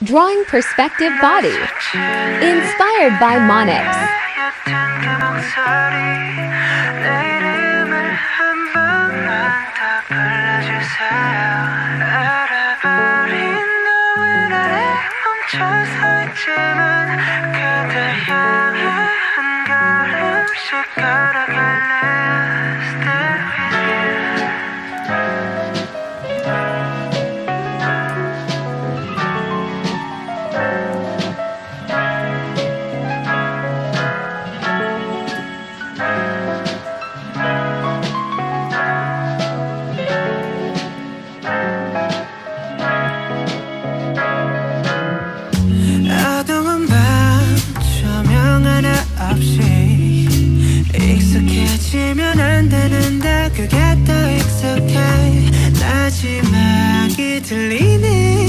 Drawing perspective body. Inspired by Monix. 익숙해지면 안 되는데 그게 더 익숙해 마지막이 들리네